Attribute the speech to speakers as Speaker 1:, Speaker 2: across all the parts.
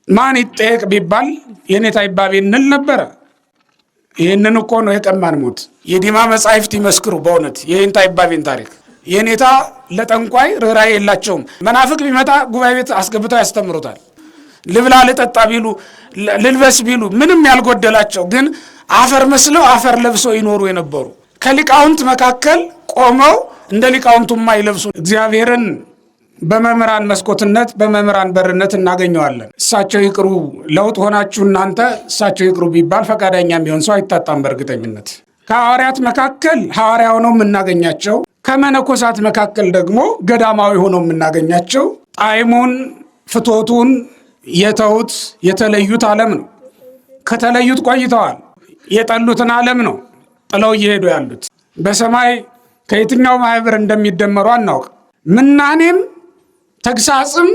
Speaker 1: ማን ይጠየቅ ቢባል የኔታ ይባቤ እንል ነበረ። ይህንን እኮ ነው የቀማን ሞት። የዲማ መጻሕፍት ይመስክሩ በእውነት የኔታ ይባቤን ታሪክ። የኔታ ለጠንቋይ ርኅራኄ የላቸውም። መናፍቅ ቢመጣ ጉባኤ ቤት አስገብተው ያስተምሩታል። ልብላ ልጠጣ ቢሉ ልልበስ ቢሉ ምንም ያልጎደላቸው ግን አፈር መስለው አፈር ለብሰው ይኖሩ የነበሩ ከሊቃውንት መካከል ቆመው እንደ ሊቃውንቱ የማይለብሱ እግዚአብሔርን በመምህራን መስኮትነት በመምህራን በርነት እናገኘዋለን። እሳቸው ይቅሩ ለውጥ ሆናችሁ እናንተ እሳቸው ይቅሩ ቢባል ፈቃደኛ የሚሆን ሰው አይታጣም። በእርግጠኝነት ከሐዋርያት መካከል ሐዋርያ ሆነው የምናገኛቸው፣ ከመነኮሳት መካከል ደግሞ ገዳማዊ ሆነው የምናገኛቸው ጣዕሙን ፍቶቱን የተውት የተለዩት ዓለም ነው። ከተለዩት ቆይተዋል። የጠሉትን ዓለም ነው ጥለው እየሄዱ ያሉት። በሰማይ ከየትኛው ማህበር እንደሚደመሩ አናውቅ። ምናኔም ተግሳጽም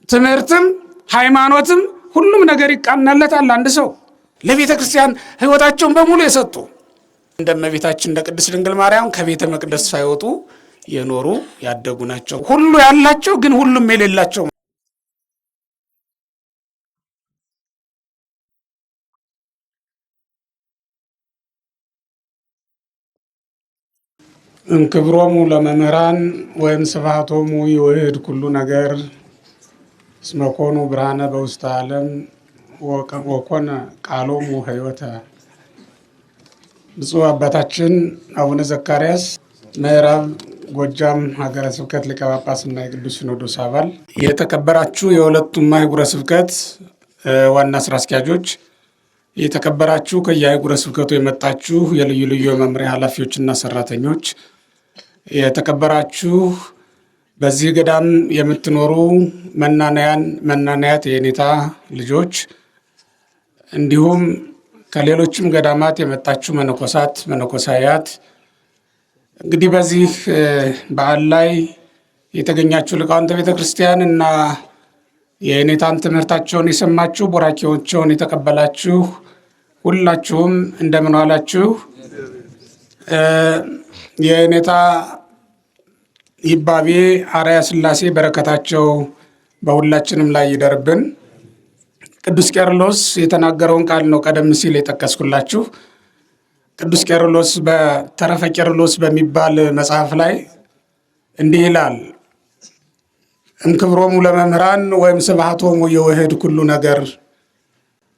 Speaker 1: ትምህርትም ሃይማኖትም ሁሉም ነገር ይቃናለታል። አንድ ሰው ለቤተ ክርስቲያን ሕይወታቸውን በሙሉ የሰጡ እንደ እመቤታችን እንደ ቅድስት ድንግል ማርያም ከቤተ መቅደስ ሳይወጡ የኖሩ ያደጉ ናቸው። ሁሉ ያላቸው ግን ሁሉም የሌላቸው እንክብሮሙ ለመምህራን ወይም ስብሐቶሙ ይውህድ ኩሉ ነገር እስመ ኮኑ ብርሃነ በውስተ ዓለም ወኮነ ቃሎሙ ሕይወተ። ብፁዕ አባታችን አቡነ ዘካርያስ ምዕራብ ጎጃም ሀገረ ስብከት ሊቀ ጳጳስና የቅዱስ ሲኖዶስ አባል፣ የተከበራችሁ የሁለቱም አህጉረ ስብከት ዋና ስራ አስኪያጆች፣ የተከበራችሁ ከየአህጉረ ስብከቱ የመጣችሁ የልዩ ልዩ የመምሪያ ኃላፊዎችና ሰራተኞች፣ የተከበራችሁ በዚህ ገዳም የምትኖሩ መናንያን መናንያት የኔታ ልጆች፣ እንዲሁም ከሌሎችም ገዳማት የመጣችሁ መነኮሳት መነኮሳያት፣ እንግዲህ በዚህ በዓል ላይ የተገኛችሁ ሊቃውንተ ቤተ ክርስቲያን እና የኔታን ትምህርታቸውን የሰማችሁ ቡራኬዎቻቸውን የተቀበላችሁ ሁላችሁም እንደምን ዋላችሁ። የኔታ ይባቤ አርአያ ሥላሴ በረከታቸው በሁላችንም ላይ ይደርብን። ቅዱስ ቄርሎስ የተናገረውን ቃል ነው ቀደም ሲል የጠቀስኩላችሁ። ቅዱስ ቄርሎስ በተረፈ ቄርሎስ በሚባል መጽሐፍ ላይ እንዲህ ይላል፣ እንክብሮሙ ለመምህራን ወይም ስብሐቶሙ ይውህድ ኩሉ ነገር፣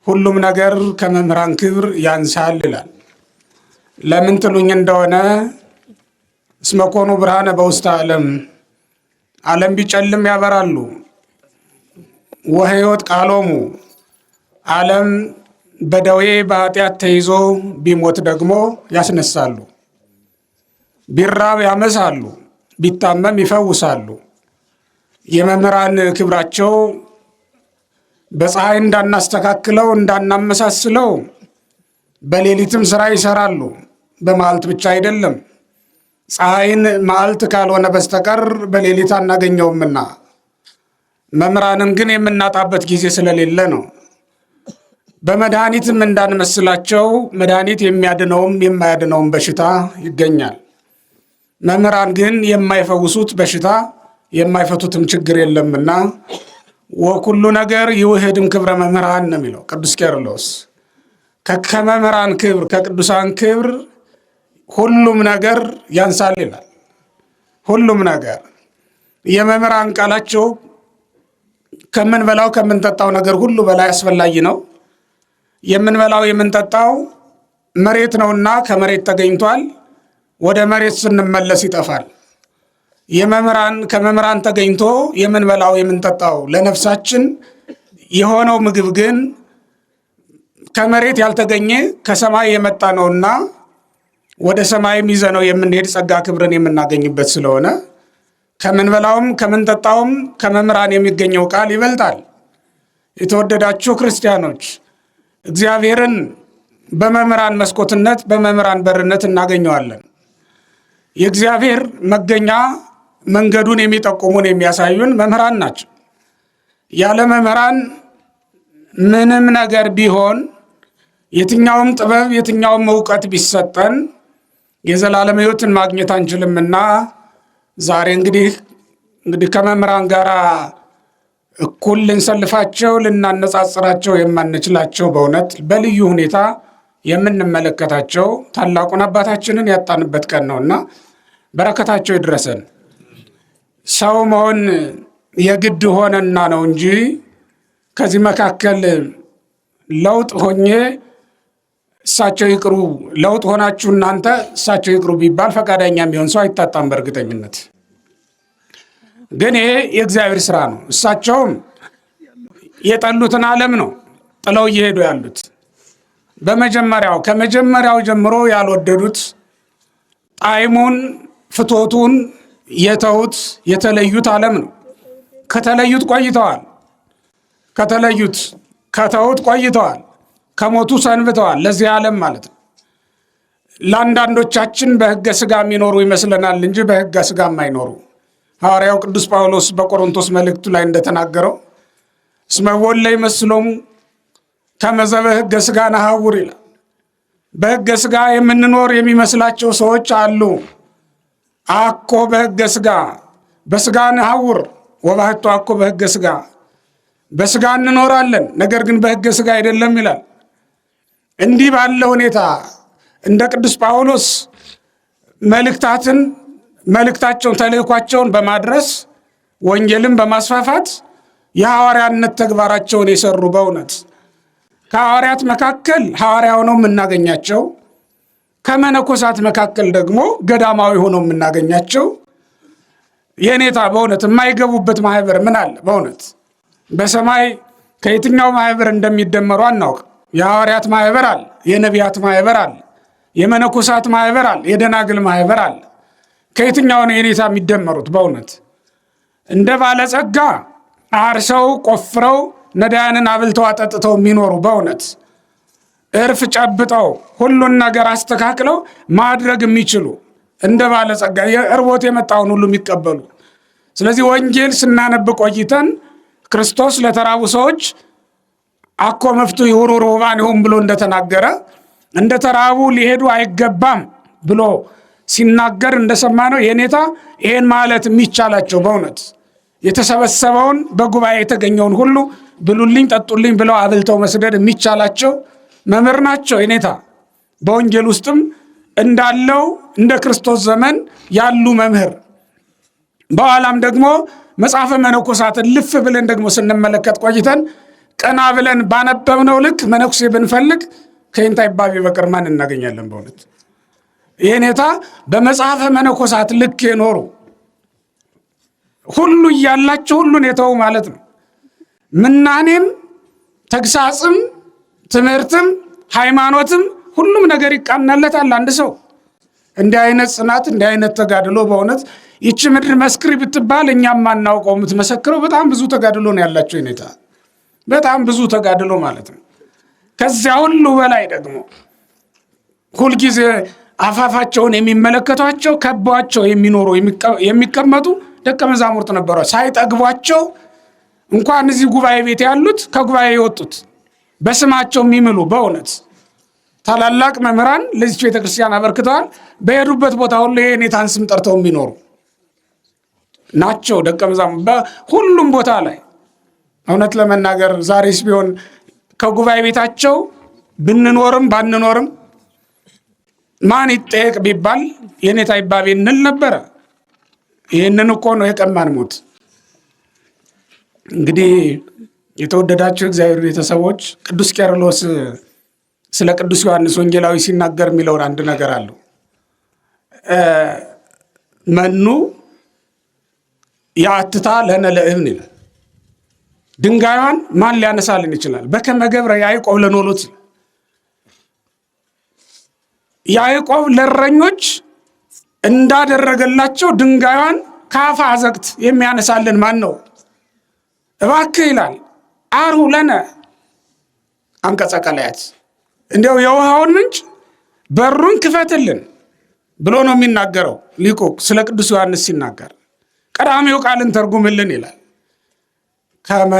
Speaker 1: ሁሉም ነገር ከመምህራን ክብር ያንሳል ይላል። ለምን ትሉኝ እንደሆነ እስመ ኮኑ ብርሃነ በውስተ ዓለም፣ ዓለም ቢጨልም ያበራሉ። ወሕይወት ቃሎሙ፣ ዓለም በደዌ በኃጢአት ተይዞ ቢሞት ደግሞ ያስነሳሉ። ቢራብ ያመሳሉ፣ ቢታመም ይፈውሳሉ። የመምህራን ክብራቸው በፀሐይ እንዳናስተካክለው እንዳናመሳስለው በሌሊትም ስራ ይሰራሉ። በመዓልት ብቻ አይደለም፣ ፀሐይን መዓልት ካልሆነ በስተቀር በሌሊት አናገኘውምና። መምህራንን ግን የምናጣበት ጊዜ ስለሌለ ነው። በመድኃኒትም እንዳንመስላቸው መድኃኒት የሚያድነውም የማያድነውም በሽታ ይገኛል። መምህራን ግን የማይፈውሱት በሽታ የማይፈቱትም ችግር የለምና ወኩሉ ነገር ይውህድም ክብረ መምህራን ነው የሚለው ቅዱስ ቄርሎስ። ከመምህራን ክብር ከቅዱሳን ክብር ሁሉም ነገር ያንሳል ይላል። ሁሉም ነገር የመምህራን ቃላቸው ከምንበላው ከምንጠጣው ነገር ሁሉ በላይ አስፈላጊ ነው። የምንበላው የምንጠጣው መሬት ነውና ከመሬት ተገኝቷል። ወደ መሬት ስንመለስ ይጠፋል። ከመምህራን ተገኝቶ የምንበላው የምንጠጣው ለነፍሳችን የሆነው ምግብ ግን ከመሬት ያልተገኘ ከሰማይ የመጣ ነውና ወደ ሰማይም ይዘነው የምንሄድ ጸጋ ክብርን የምናገኝበት ስለሆነ ከምንበላውም ከምንጠጣውም ከመምህራን የሚገኘው ቃል ይበልጣል። የተወደዳችሁ ክርስቲያኖች፣ እግዚአብሔርን በመምህራን መስኮትነት በመምህራን በርነት እናገኘዋለን። የእግዚአብሔር መገኛ መንገዱን የሚጠቁሙን የሚያሳዩን መምህራን ናቸው። ያለ መምህራን ምንም ነገር ቢሆን የትኛውም ጥበብ የትኛውም እውቀት ቢሰጠን የዘላለም ሕይወትን ማግኘት አንችልምና ዛሬ እንግዲህ ከመምህራን ጋር እኩል ልንሰልፋቸው ልናነጻጽራቸው የማንችላቸው በእውነት በልዩ ሁኔታ የምንመለከታቸው ታላቁን አባታችንን ያጣንበት ቀን ነውና በረከታቸው ይድረሰን። ሰው መሆን የግድ ሆነና ነው እንጂ ከዚህ መካከል ለውጥ ሆኜ እሳቸው ይቅሩ፣ ለውጥ ሆናችሁ እናንተ እሳቸው ይቅሩ ቢባል ፈቃደኛ የሚሆን ሰው አይታጣም። በእርግጠኝነት ግን ይሄ የእግዚአብሔር ስራ ነው። እሳቸውም የጠሉትን ዓለም ነው ጥለው እየሄዱ ያሉት። ከመጀመሪያው ጀምሮ ያልወደዱት ጣዕሙን ፍቶቱን የተውት የተለዩት ዓለም ነው። ከተለዩት ቆይተዋል። ከሞቱ ሰንብተዋል። ለዚህ ዓለም ማለት ነው። ለአንዳንዶቻችን በሕገ ሥጋ የሚኖሩ ይመስለናል እንጂ በሕገ ሥጋ የማይኖሩ ሐዋርያው ቅዱስ ጳውሎስ በቆሮንቶስ መልእክቱ ላይ እንደተናገረው እስመ ወለ ይመስሎሙ ከመ ዘበሕገ ሥጋ ነሐውር ይላል። በሕገ ሥጋ የምንኖር የሚመስላቸው ሰዎች አሉ። አኮ በሕገ ሥጋ በሥጋ ነሐውር ወባሕቱ አኮ በሕገ ሥጋ፣ በሥጋ እንኖራለን ነገር ግን በሕገ ሥጋ አይደለም ይላል። እንዲህ ባለ ሁኔታ እንደ ቅዱስ ጳውሎስ መልእክታቸውን ተልእኳቸውን በማድረስ ወንጌልን በማስፋፋት የሐዋርያነት ተግባራቸውን የሰሩ በእውነት ከሐዋርያት መካከል ሐዋርያ ሆነው የምናገኛቸው፣ ከመነኮሳት መካከል ደግሞ ገዳማዊ ሆነው የምናገኛቸው የኔታ በእውነት የማይገቡበት ማህበር ምን አለ? በእውነት በሰማይ ከየትኛው ማህበር እንደሚደመሩ አናውቅ። የሐዋርያት ማህበር አለ፣ የነቢያት ማህበር አለ፣ የመነኮሳት ማህበር አለ፣ የደናግል ማህበር አለ። ከየትኛው ነው የኔታ የሚደመሩት? በእውነት እንደ ባለጸጋ አርሰው ቆፍረው ነዳያንን አብልተው አጠጥተው የሚኖሩ በእውነት እርፍ ጨብጠው ሁሉን ነገር አስተካክለው ማድረግ የሚችሉ እንደ ባለጸጋ የእርቦት የመጣውን ሁሉ የሚቀበሉ። ስለዚህ ወንጌል ስናነብ ቆይተን ክርስቶስ ለተራቡ ሰዎች አኮ መፍቱ ይሁሩ ርሁባኒሆሙ ብሎ እንደተናገረ እንደ ተራቡ ሊሄዱ አይገባም ብሎ ሲናገር እንደሰማነው የኔታ ይሄን ማለት የሚቻላቸው በእውነት የተሰበሰበውን በጉባኤ የተገኘውን ሁሉ ብሉልኝ ጠጡልኝ ብለው አብልተው መስደድ የሚቻላቸው መምህር ናቸው የኔታ። በወንጌል ውስጥም እንዳለው እንደ ክርስቶስ ዘመን ያሉ መምህር። በኋላም ደግሞ መጽሐፈ መነኮሳትን ልፍ ብለን ደግሞ ስንመለከት ቆይተን ቀና ብለን ባነበብነው ልክ መነኩሴ ብንፈልግ ከይንታ ይባቤ በቀር ማን እናገኛለን? በእውነት የኔታ በመጽሐፈ መነኮሳት ልክ የኖሩ ሁሉ እያላቸው ሁሉን የተው ማለት ነው። ምናኔም ተግሳጽም ትምህርትም ሃይማኖትም ሁሉም ነገር ይቃናለታል። አንድ ሰው እንዲህ አይነት ጽናት እንዲህ አይነት ተጋድሎ በእውነት ይቺ ምድር መስክሪ ብትባል እኛም ማናውቀው የምትመሰክረው በጣም ብዙ ተጋድሎ ነው ያላቸው የኔታ፣ በጣም ብዙ ተጋድሎ ማለት ነው። ከዚያ ሁሉ በላይ ደግሞ ሁልጊዜ አፋፋቸውን የሚመለከቷቸው ከቧቸው የሚኖሩ የሚቀመጡ ደቀ መዛሙርት ነበሩ። ሳይጠግቧቸው እንኳን እዚህ ጉባኤ ቤት ያሉት ከጉባኤ የወጡት በስማቸው የሚምሉ በእውነት ታላላቅ መምህራን ለዚህ ቤተክርስቲያን አበርክተዋል። በሄዱበት ቦታ ሁሉ የኔታን ስም ጠርተው የሚኖሩ ናቸው ደቀ መዛሙርት በሁሉም ቦታ ላይ። እውነት ለመናገር ዛሬስ ቢሆን ከጉባኤ ቤታቸው ብንኖርም ባንኖርም ማን ይጠየቅ ቢባል የኔታ ይባቤ እንል ነበረ። ይህንን እኮ ነው የቀማን ሞት። እንግዲህ የተወደዳችሁ እግዚአብሔር ቤተሰቦች ቅዱስ ቄርሎስ ስለ ቅዱስ ዮሐንስ ወንጌላዊ ሲናገር የሚለውን አንድ ነገር አለው። መኑ ያትታ ለነ ለእብን ይላል። ድንጋዩን ማን ሊያነሳልን ይችላል? በከመ ገብረ ያዕቆብ ለኖሎት። ያዕቆብ ለእረኞች እንዳደረገላቸው ድንጋዩን ከአፈ አዘቅት የሚያነሳልን ማን ነው? እባክህ ይላል አርሁ ለነ አንቀጸ ቀላያት፣ እንዲያው የውሃውን ምንጭ በሩን ክፈትልን ብሎ ነው የሚናገረው ሊቁ ስለ ቅዱስ ዮሐንስ ሲናገር። ቀዳሚው ቃልን ተርጉምልን ይላል። ከመ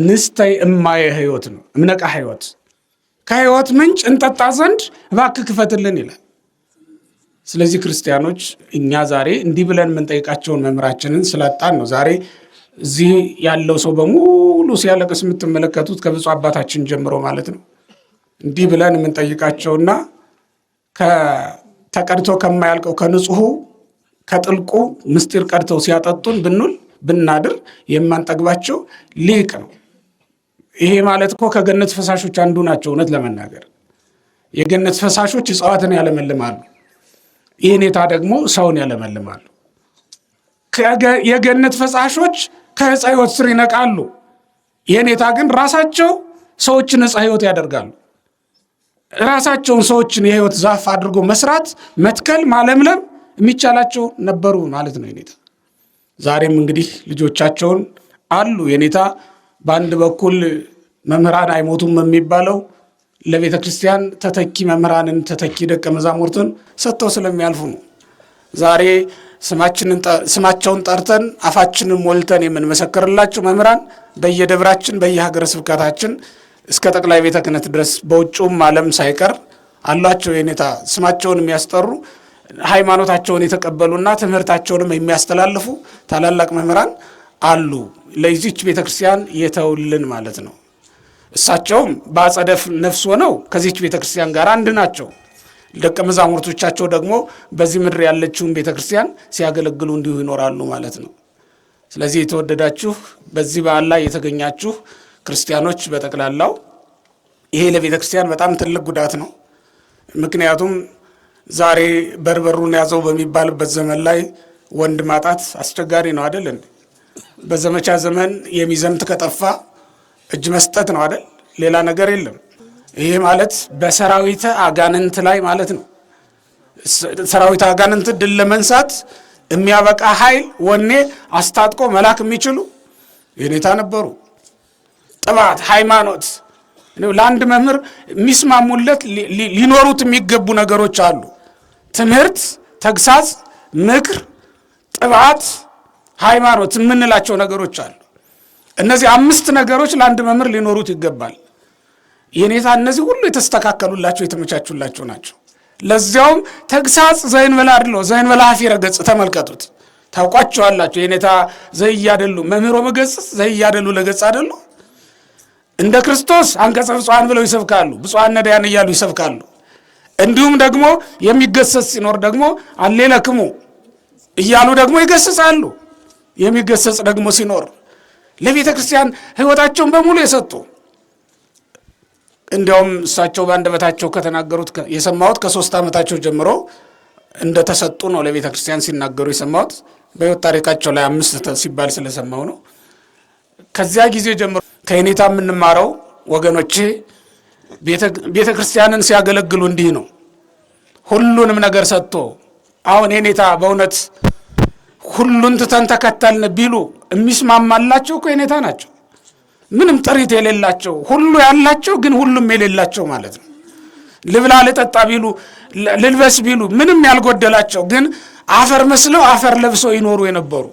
Speaker 1: ንስተይ እማየ ሕይወት ነው እምነቃ ሕይወት፣ ከሕይወት ምንጭ እንጠጣ ዘንድ እባክህ ክፈትልን ይላል። ስለዚህ ክርስቲያኖች እኛ ዛሬ እንዲህ ብለን የምንጠይቃቸውን መምህራችንን ስላጣን ነው ዛሬ እዚህ ያለው ሰው በሙሉ ሲያለቅስ የምትመለከቱት ከብፁዕ አባታችን ጀምሮ ማለት ነው። እንዲህ ብለን የምንጠይቃቸውና ተቀድቶ ከማያልቀው ከንጹሑ ከጥልቁ ምስጢር ቀድተው ሲያጠጡን ብንውል ብናድር የማንጠግባቸው ሊቅ ነው። ይሄ ማለት እኮ ከገነት ፈሳሾች አንዱ ናቸው። እውነት ለመናገር የገነት ፈሳሾች እጽዋትን ያለመልማሉ፣ የኔታ ደግሞ ሰውን ያለመልማሉ። የገነት ፈሳሾች ከዕፀ ሕይወት ስር ይነቃሉ፣ የኔታ ግን ራሳቸው ሰዎችን ዕፀ ሕይወት ያደርጋሉ። ራሳቸውን ሰዎችን የሕይወት ዛፍ አድርጎ መስራት፣ መትከል፣ ማለምለም የሚቻላቸው ነበሩ ማለት ነው የኔታ። ዛሬም እንግዲህ ልጆቻቸውን አሉ። የኔታ በአንድ በኩል መምህራን አይሞቱም የሚባለው ለቤተ ክርስቲያን ተተኪ መምህራንን ተተኪ ደቀ መዛሙርትን ሰጥተው ስለሚያልፉ ነው። ዛሬ ስማቸውን ጠርተን አፋችንን ሞልተን የምንመሰክርላቸው መምህራን በየደብራችን በየሀገረ ስብከታችን እስከ ጠቅላይ ቤተ ክህነት ድረስ በውጭውም ዓለም ሳይቀር አሏቸው። የኔታ ስማቸውን የሚያስጠሩ ሃይማኖታቸውን የተቀበሉና ትምህርታቸውንም የሚያስተላልፉ ታላላቅ መምህራን አሉ። ለዚች ቤተ ክርስቲያን የተውልን ማለት ነው። እሳቸውም በአጸደ ነፍስ ሆነው ከዚች ቤተ ክርስቲያን ጋር አንድ ናቸው። ደቀ መዛሙርቶቻቸው ደግሞ በዚህ ምድር ያለችውን ቤተ ክርስቲያን ሲያገለግሉ እንዲሁ ይኖራሉ ማለት ነው። ስለዚህ የተወደዳችሁ በዚህ በዓል ላይ የተገኛችሁ ክርስቲያኖች በጠቅላላው ይሄ ለቤተ ክርስቲያን በጣም ትልቅ ጉዳት ነው። ምክንያቱም ዛሬ በርበሩን ያዘው በሚባልበት ዘመን ላይ ወንድ ማጣት አስቸጋሪ ነው አይደል እንዴ? በዘመቻ ዘመን የሚዘምት ከጠፋ እጅ መስጠት ነው አይደል? ሌላ ነገር የለም። ይሄ ማለት በሰራዊተ አጋንንት ላይ ማለት ነው። ሰራዊተ አጋንንት ድል ለመንሳት የሚያበቃ ኃይል ወኔ አስታጥቆ መላክ የሚችሉ የኔታ ነበሩ። ጥባት ሃይማኖት ለአንድ መምህር የሚስማሙለት ሊኖሩት የሚገቡ ነገሮች አሉ። ትምህርት፣ ተግሳጽ፣ ምክር፣ ጥባት፣ ሃይማኖት የምንላቸው ነገሮች አሉ። እነዚህ 5 ነገሮች ለአንድ መምህር ሊኖሩት ይገባል። የኔታ እነዚህ ሁሉ የተስተካከሉላቸው የተመቻቹላቸው ናቸው። ለዚያውም ተግሳጽ ዘይንበላ አድሎ ዘይንበላ ሀፊረ ገጽ ተመልከቱት፣ ታውቋቸዋላቸው። የኔታ ዘይያደሉ መምህሮ መገጽ ዘይያደሉ ለገጽ አደሉ። እንደ ክርስቶስ አንቀጸ ብፁዓን ብለው ይሰብካሉ፣ ብፁዓን ነዳያን እያሉ ይሰብካሉ። እንዲሁም ደግሞ የሚገሰጽ ሲኖር ደግሞ አሌለክሙ እያሉ ደግሞ ይገስጻሉ። የሚገሰጽ ደግሞ ሲኖር ለቤተ ክርስቲያን ሕይወታቸውን በሙሉ የሰጡ እንዲያውም እሳቸው በአንደበታቸው ከተናገሩት የሰማሁት ከ3 ዓመታቸው ጀምሮ እንደተሰጡ ነው። ለቤተ ክርስቲያን ሲናገሩ የሰማሁት በሕይወት ታሪካቸው ላይ 5 ሲባል ስለሰማሁ ነው። ከዚያ ጊዜ ጀምሮ ከኔታ የምንማረው ወገኖቼ ቤተ ክርስቲያንን ሲያገለግሉ እንዲህ ነው። ሁሉንም ነገር ሰጥቶ አሁን የኔታ በእውነት ሁሉን ትተን ተከተልን ቢሉ የሚስማማላቸው እኮ የኔታ ናቸው። ምንም ጥሪት የሌላቸው ሁሉ ያላቸው ግን ሁሉም የሌላቸው ማለት ነው። ልብላ ልጠጣ ቢሉ ልልበስ ቢሉ ምንም ያልጎደላቸው ግን አፈር መስለው አፈር ለብሰው ይኖሩ የነበሩ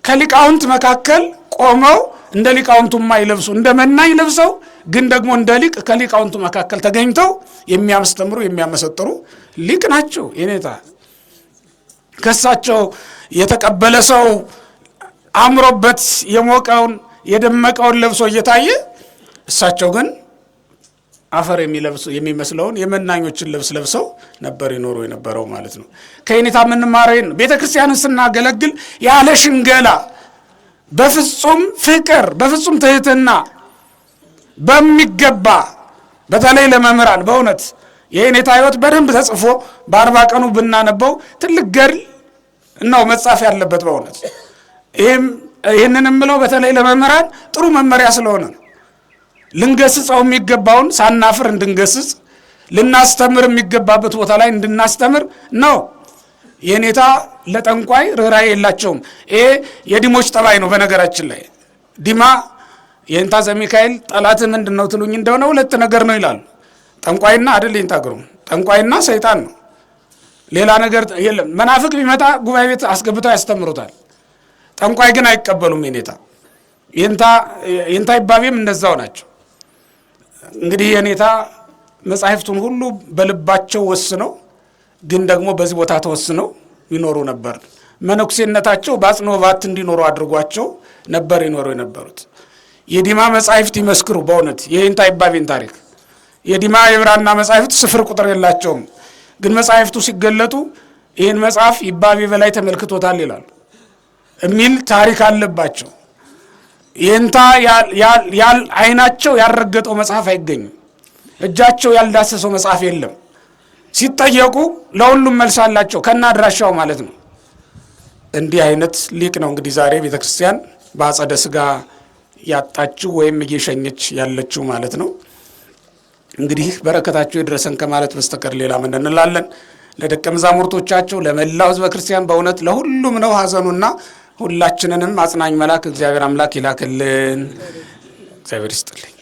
Speaker 1: ከሊቃውንት መካከል ቆመው እንደ ሊቃውንቱ የማይለብሱ እንደ መናኝ ለብሰው ግን ደግሞ እንደ ሊቅ ከሊቃውንቱ መካከል ተገኝተው የሚያስተምሩ የሚያመሰጥሩ ሊቅ ናቸው የኔታ። ከሳቸው የተቀበለ ሰው አምሮበት የሞቀውን የደመቀውን ለብሶ እየታየ እሳቸው ግን አፈር የሚመስለውን የመናኞችን ልብስ ለብሰው ነበር ይኖሩ የነበረው ማለት ነው። ከኔታ የምንማረው ቤተ ክርስቲያንን ስናገለግል ያለ ሽንገላ በፍጹም ፍቅር በፍጹም ትህትና በሚገባ በተለይ ለመምህራን በእውነት የኔታ ሕይወት በደንብ ተጽፎ በ40 ቀኑ ብናነበው ትልቅ ገድል ነው መጻፍ ያለበት በእውነት። ይህንን የምለው በተለይ ለመምህራን ጥሩ መመሪያ ስለሆነ ነው። ልንገስጸው የሚገባውን ሳናፍር እንድንገስጽ፣ ልናስተምር የሚገባበት ቦታ ላይ እንድናስተምር ነው። የኔታ ለጠንቋይ ርኅራኄ የላቸውም። ይሄ የዲሞች ጠባይ ነው። በነገራችን ላይ ዲማ የኔታ ዘሚካኤል ጠላት ምንድን ነው ትሉኝ እንደሆነ 2 ነገር ነው ይላሉ። ጠንቋይና አይደል ይንታገሩ ጠንቋይና ሰይጣን ነው። ሌላ ነገር የለም። መናፍቅ ቢመጣ ጉባኤ ቤት አስገብተው ያስተምሩታል። ጠንቋይ ግን አይቀበሉም። የኔታ ይባቤም እንደዛው ናቸው። እንግዲህ የኔታ መጻሕፍቱን ሁሉ በልባቸው ወስነው ግን ደግሞ በዚህ ቦታ ተወስነው ይኖሩ ነበር። መነኩሴነታቸው በአጽንዖ ባት እንዲኖሩ አድርጓቸው ነበር ይኖሩ የነበሩት። የዲማ መጻሕፍት ይመስክሩ በእውነት የይንታ ይባቤን ታሪክ። የዲማ የብራና መጻሕፍት ስፍር ቁጥር የላቸውም፣ ግን መጻሕፍቱ ሲገለጡ ይህን መጽሐፍ ይባቤ በላይ ተመልክቶታል ይላሉ የሚል ታሪክ አለባቸው። ይህንታ አይናቸው ያልረገጠው መጽሐፍ አይገኝም፣ እጃቸው ያልዳሰሰው መጽሐፍ የለም። ሲጠየቁ ለሁሉም መልስ አላቸው ከና አድራሻው ማለት ነው። እንዲህ አይነት ሊቅ ነው እንግዲህ ዛሬ ቤተክርስቲያን በአጸደ ሥጋ ያጣችው ወይም እየሸኘች ያለችው ማለት ነው። እንግዲህ በረከታቸው ይድረሰን ከማለት በስተቀር ሌላ ምን እንላለን? ለደቀ መዛሙርቶቻቸው ለመላው ሕዝበ ክርስቲያን በእውነት ለሁሉም ነው ሐዘኑና ሁላችንንም አጽናኝ መልአክ እግዚአብሔር አምላክ ይላክልን። እግዚአብሔር ይስጥልኝ።